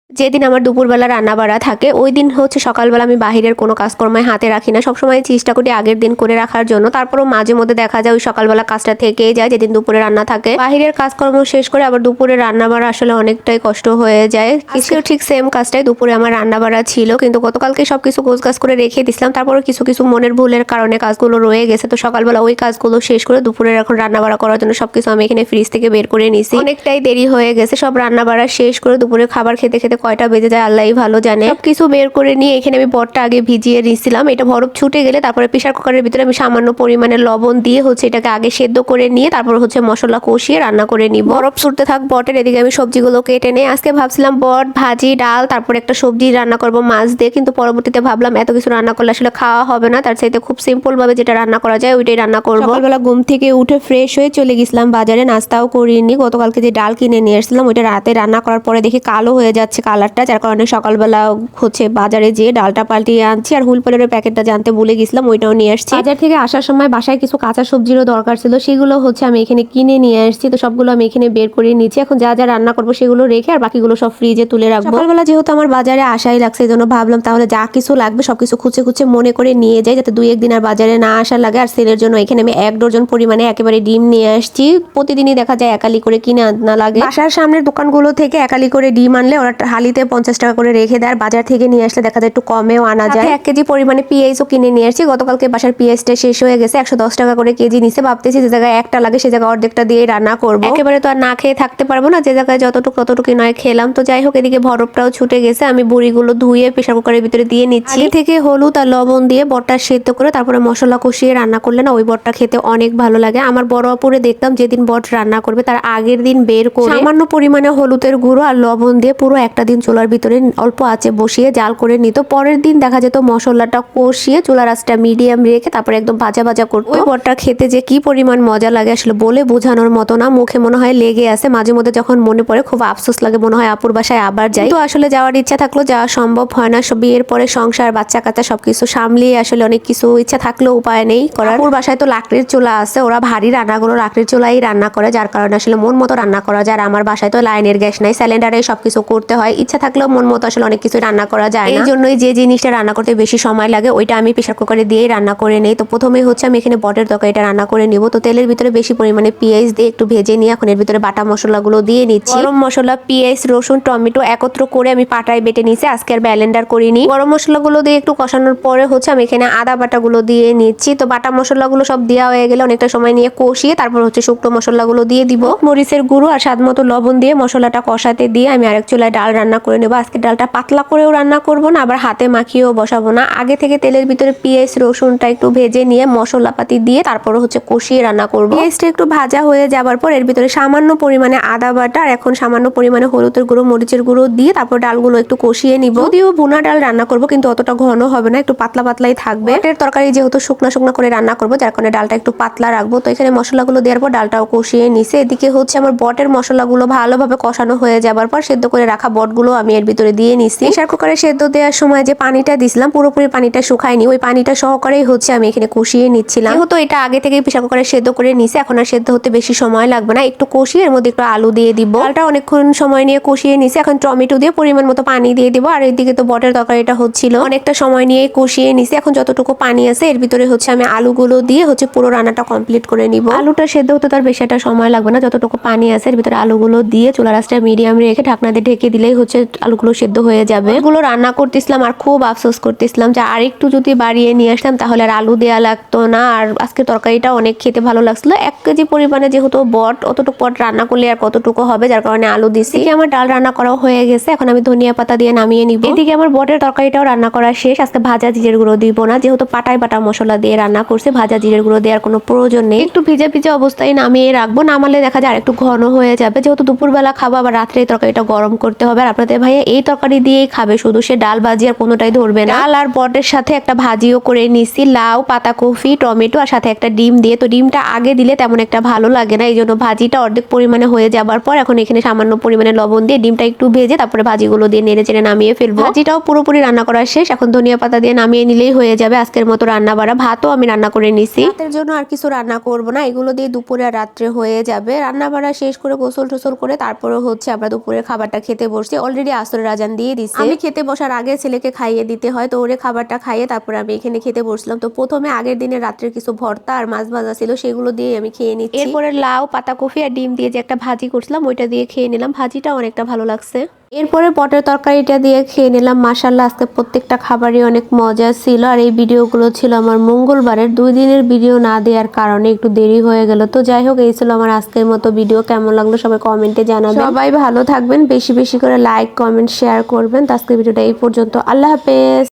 যেদিন আমার দুপুরবেলা রান্না বাড়া থাকে ওই দিন হচ্ছে সকালবেলা আমি বাহিরের কোনো কাজকর্মে হাতে রাখি না, সবসময় চেষ্টা করি আগের দিন করে রাখার জন্য। তারপরও মাঝে মধ্যে দেখা যায় ওই সকালবেলা কাজটা থেকেই যায় যেদিন দুপুরে রান্না থাকে। বাহিরের কাজকর্ম শেষ করে আবার দুপুরে রান্না বাড়া আসলে অনেকটাই কষ্ট হয়ে যায়। আজকেও ঠিক সেম কাজটাই, দুপুরে আমার রান্না বাড়া ছিল কিন্তু গতকালকে সবকিছু গোছগাছ করে রেখে দিছিলাম, তারপরে কিছু কিছু মনের ভুলের কারণে কাজগুলো রয়ে গেছে। তো সকালবেলা ওই কাজগুলো শেষ করে দুপুরে এখন রান্না বাড়া করার জন্য সবকিছু আমি এখানে ফ্রিজ থেকে বের করে নিছি। অনেকটাই দেরি হয়ে গেছে, সব রান্না বাড়া শেষ করে দুপুরে খাবার খেতে খেতে কয়টা বেজে যায় আল্লাহই ভালো জানে। সবকিছু বের করে নিয়ে এখানে আমি বটটা আগে ভিজিয়ে নিয়েছিলাম। এটা বরফ ছুটে গেলে তারপরে প্রেসার কুকারের ভিতরে আমি সামান্য পরিমাণে লবণ দিয়ে হচ্ছে এটাকে আগে সেদ্ধ করে নিয়ে তারপর হচ্ছে মশলা কষিয়ে রান্না করে নিব। বরফ ছুটতে থাক বটের, এদিকে আমি সবজিগুলো কেটে নেই। আজকে ভাবছিলাম বট ভাজি, ডাল, তারপর একটা সবজি রান্না করব মাছ দিয়ে, কিন্তু পরবর্তীতে ভাবলাম এত কিছু রান্না করলে আসলে খাওয়া হবে না, তার চাইতে খুব সিম্পল ভাবে যেটা রান্না করা যায় ওইটাই রান্না করব। সকালবেলা ঘুম থেকে উঠে ফ্রেশ হয়ে চলে গেছিলাম বাজারে, নাস্তাও করিনি। গতকালকে যে ডাল কিনে নিয়ে এসেছিলাম ওইটা রাতে রান্না করার পরে দেখি কালো হয়ে যাচ্ছে কালারটা, যার কারণে সকালবেলা হচ্ছে বাজারে যেয়ে ডালটা পাল্টিয়ে আনছি। আর হুলপালের প্যাকেটটা জানতে ভুলে গেছিলাম, ওইটাও নিয়ে আসছি। বাজার থেকে আসার সময় বাসায় কিছু কাঁচা সবজিরও দরকার ছিল, সেগুলো হচ্ছে আমি এখানে কিনে নিয়ে আসছি। তো সবগুলো আমি এখানে বের করে নিচ্ছি। এখন যা যা রান্না করবো সেগুলো রেখে আর বাকিগুলো সব ফ্রিজে তুলে রাখবো। সকালবেলা যেহেতু আমার বাজারে আসাই লাগছে, এই জন্য ভাবলাম তাহলে যা কিছু লাগবে সবকিছু খুঁজে খুঁজে মনে করে নিয়ে যাই, যাতে 2-1 দিন আর বাজারে না আসা লাগে। আর সেলের জন্য এখানে আমি 1 ডজন পরিমাণে একেবারে ডিম নিয়ে আসছি। প্রতিদিনই দেখা যায় একালি করে কিনে আনা লাগে। বাসার সামনের দোকানগুলো থেকে একালি করে ডিম আনলে ওরা হালিতে 50 টাকা করে রেখে দেয়, আর বাজার থেকে নিয়ে আসলে দেখা যায় একটু কমেও আনা যায়। 1 কেজি পরিমাণে পেঁয়াজও কিনে নিয়ে আসছি। গতকালকে বাসার পেঁয়াজটা শেষ হয়ে গেছে, 110 টাকা করে কেজি নিছে। ভাবতেছি যে জায়গায় একটা লাগে সে জায়গায় অর্ধেকটা দিয়ে রান্না করবো। একেবারে তো আর না খেয়ে থাকতে পারবো না, যে জায়গায় যতটুকু ততটুকু নয় খেলাম। তো যাই হোক, এদিকে বরফটাও ছুটে গেছে, আমি বড়িগুলো ধুয়ে প্রেসার কুকারের ভিতরে দিয়ে নিচ্ছি। আগে থেকে হলুদ আর লবণ দিয়ে বটটা সেদ্ধ করে তারপরে মশলা কষিয়ে রান্না করলে না ওই বটটা খেতে অনেক ভালো লাগে। আমার বড় আপুরে দেখতাম যেদিন বট রান্না করবে তার আগের দিন বের করে সামান্য পরিমাণে হলুদের গুঁড়ো আর লবণ দিয়ে পুরো একটা দিন চুলার ভিতরে অল্প আঁচে বসিয়ে জাল করে নিত। পরের দিন দেখা যেত মশলাটা কষিয়ে চুলার আঁচটা মিডিয়াম রেখে তারপরে একদম ভাজা ভাজা করতো। ওই বটটা খেতে যে কি পরিমাণ মজা লাগে আসলে বলে বোঝানোর মতো না, মুখে মনে হয় লেগে আছে। মাঝে মধ্যে যখন মনে পড়ে খুব আফসোস লাগে, মনে হয় আপুর বাসায় আবার যাই। তো আসলে যাওয়ার ইচ্ছা থাকলেও যাওয়া সম্ভব হয় না, বিয়ের পরে সংসার বাচ্চা কাচ্চা সবকিছু সামলিয়ে আসলে অনেক কিছু ইচ্ছা থাকলেও উপায় নেই করার। আপুর বাসায় তো লাকড়ির চুলা আছে, ওরা ভারী রান্নাগুলো লাকড়ির চুলাই রান্না করে, যার কারণে আসলে মন মতো রান্না করা যায়। আর আমার বাসায় তো লাইনের গ্যাস নাই, সিলিন্ডারে সবকিছু করতে হয়। ইচ্ছা থাকলেও মন মতো আসলে অনেক কিছু রান্না করা যায় না। এই জন্যই যে জিনিসটা রান্না করতে বেশি সময় লাগে ওইটা আমি প্রেসার কুকারে দিয়েই রান্না করে নেই। তো প্রথমে হচ্ছে আমি এখানে বটের তরকারিটা রান্না করে নিব। তো তেলের ভিতরে বেশি পরিমাণে পেঁয়াজ দিয়ে একটু ভেজে নিয়ে এখন এর ভিতরে বাটা মশলাগুলো দিয়ে নিচ্ছি। গরম মশলা, পেঁয়াজ, রসুন, টমেটো একত্র করে আমি পাটায় বেটে নিচ্ছি, আজকে আর ব্লেন্ডার করিনি। গরম মশলাগুলো দিয়ে একটু কষানোর পরে হচ্ছে আমি এখানে আদা বাটাগুলো দিয়ে নিচ্ছি। তো বাটা মশলাগুলো সব দেওয়া হয়ে গেলে অনেকটা সময় নিয়ে কষিয়ে তারপর হচ্ছে শুকনো মশলাগুলো দিয়ে দিব। মরিচের গুঁড়ো আর স্বাদ মতো লবণ দিয়ে মশলাটা কষাতে দিয়ে আমি আরেক চুলায় ডাল রান্না করে নেবো। আজকে ডালটা পাতলা করেও রান্না করব না, আবার হাতে মাখিয়েও বসাবো না। আগে থেকে তেলের ভিতরে পেঁয়াজ রসুনটা একটু ভেজে নিয়ে মশলাপাতি দিয়ে তারপর হচ্ছে কষিয়ে রান্না করব। পেঁয়াজটা একটু ভাজা হয়ে যাবার পর এর ভিতরে সামান্য পরিমাণে আদা বাটা আর এখন সামান্য পরিমাণে হলুদের গুঁড়ো, মরিচের গুঁড়ো দিয়ে তারপর ডালগুলো একটু কষিয়ে নিব। যদিও ভুনা ডাল রান্না করব কিন্তু অতটা ঘন হবে না, একটু পাতলা পাতলাই থাকবে। এর তরকারি যেহেতু শুকনা শুকনা করে রান্না করবো যার কারণে ডালটা একটু পাতলা রাখবো। তো এখানে মশলাগুলো দেওয়ার পর ডালটাও কষিয়ে নিছে। এদিকে হচ্ছে আমার বটের মশলাগুলো ভালোভাবে কষানো হয়ে যাবার পর সেদ্ধ করে রাখা বটগুলো আমি এর ভিতরে দিয়ে নিছি। প্রেসার কুকারে সেদ্ধ দেওয়ার সময় যে পানিটা দিছিলাম পুরোপুরি পানিটা শুকায়নি, ওই পানিটা সহকারেই হচ্ছে আমি এখানে কষিয়ে নিচ্ছিলাম। যেহেতু এটা আগে থেকে প্রেসার কুকারে সেদ্ধ করে নিছে, এখন আর সেদ্ধ হতে বেশি সময় লাগবে না। একটু কষিয়ে এর মধ্যে একটু আলু দিয়ে দিব। ডালটা অনেকক্ষণ সময় নিয়ে কষিয়ে নিছে, এখন টমেটো দিয়ে পরিমাণ মতো পানি দিয়ে দিব। আর এদিকে তো বটের তরকারিটা হচ্ছিল, অনেকটা সময় নিয়ে কষিয়ে নিছে। এখন যতটুকু পানি আছে এর ভিতরে হচ্ছে আমি আলুগুলো দিয়ে হচ্ছে পুরো রান্নাটা কমপ্লিট করে নিব। আলুটা সেদ্ধ হতে তার বেশি একটা সময় লাগবে না, যতটুকু পানি আছে এর ভিতরে আলুগুলো দিয়ে চুলার আঁচটা মিডিয়াম রেখে ঢাকনা দিয়ে ঢেকে দিলেই হচ্ছে আলুগুলো সেদ্ধ হয়ে যাবে। এগুলো রান্না করতেছিলাম আর খুব আফসোস করতেছিলাম যে আরেকটু যদি বাড়িয়ে নিয়ে আসতাম তাহলে আর আলু দেওয়া লাগতো না। আর আজকে তরকারিটা অনেক খেতে ভালো লাগছিল। 1 কেজি পরিমাণে যেহেতু বট, অতটুকু বট রান্না করলে আর কতটুকু হবে, যার কারণে আলু দিছি। আমার ডাল রান্না করা হয়ে গেছে, এখন আমি ধনিয়া পাতা দিয়ে নামিয়ে নিব। এদিকে আমার বটের তরকারিটাও রান্না করা শেষ। আজকে ভাজা জিরের গুঁড়ো দিব না, যেহেতু পাটায় বাটা মশলা দিয়ে রান্না করছে, ভাজা জিরের গুঁড়ো দেওয়ার কোনো প্রয়োজন নেই। একটু ভিজা ভিজা অবস্থায় নামিয়ে রাখবো, নামালে দেখা যায় আর একটু ঘন হয়ে যাবে। যেহেতু দুপুরবেলা খাবো আবার রাত্রে এই তরকারিটা গরম করতে হবে। আর আপনাদের ভাইয়া এই তরকারি দিয়েই খাবে, শুধু সে ডাল ভাজি আর কোনোটাই ধরবে না। ডাল আর বটের সাথে একটা ভাজিও করে নিছি, লাউ, পাতাকপি, টমেটো আর সাথে একটা ডিম দিয়ে। তো ডিমটা আগে দিলে তেমন একটা ভালো লাগে না, এই জন্য ভাজিটা অর্ধেক পরিমাণে হয়ে যাবার পর এখন এখানে সামান্য পরিমাণে লবণ দিয়ে ডিমটা একটু ভেজে তারপরে ভাজিগুলো দিয়ে নেড়ে চেড়ে নামিয়ে ফেলবো। ভাজিটাও পুরোপুরি রান্না করা শেষ, এখন ধনিয়া পাতা দিয়ে নামিয়ে নিলেই হয়ে যাবে আজকের মতো রান্না বাড়া। ভাতও আমি রান্না করে নিছি, রাতের জন্য আর কিছু রান্না করবো না, এগুলো দিয়ে দুপুরে আর রাত্রে হয়ে যাবে। রান্না বাড়া শেষ করে গোসল টোসল করে তারপরে হচ্ছে আমরা দুপুরের খাবারটা খেতে বসছি। অলরেডি আসরের আজান দিয়ে দিচ্ছে। আমি খেতে বসার আগে ছেলেকে খাইয়ে দিতে হয়, তো ওরে খাবারটা খাইয়ে তারপরে আমি এখানে খেতে বসলাম। তো প্রথমে আগের দিনে রাত্রের কিছু ভর্তা আর মাছ ভাজা ছিল, সেগুলো দিয়ে আমি খেয়ে নিচ্ছি। এরপরে লাউ, পাতাকপি আর ডিম দিয়ে যে একটা ভাজি করছিলাম ওইটা দিয়ে খেয়ে নিলাম। ভাজিটা অনেকটা ভালো লাগছে। এরপরে পটের তরকারিটা দিয়ে খেয়ে নিলাম। মাশাআল্লাহ, আজকে প্রত্যেকটা খাবারই অনেক মজা ছিল। আর এই ভিডিওগুলো ছিল আমার মঙ্গলবারের 2 দিনের ভিডিও না দেওয়ার কারণে একটু দেরি হয়ে গেল। তো যাই হোক, এই ছিল আমার আজকের মতো ভিডিও। কেমন লাগলো সবাই কমেন্টে জানাবেন। সবাই ভালো থাকবেন, বেশি বেশি করে লাইক, কমেন্ট, শেয়ার করবেন। তো আজকের ভিডিওটা এই পর্যন্ত। আল্লাহ হাফেজ।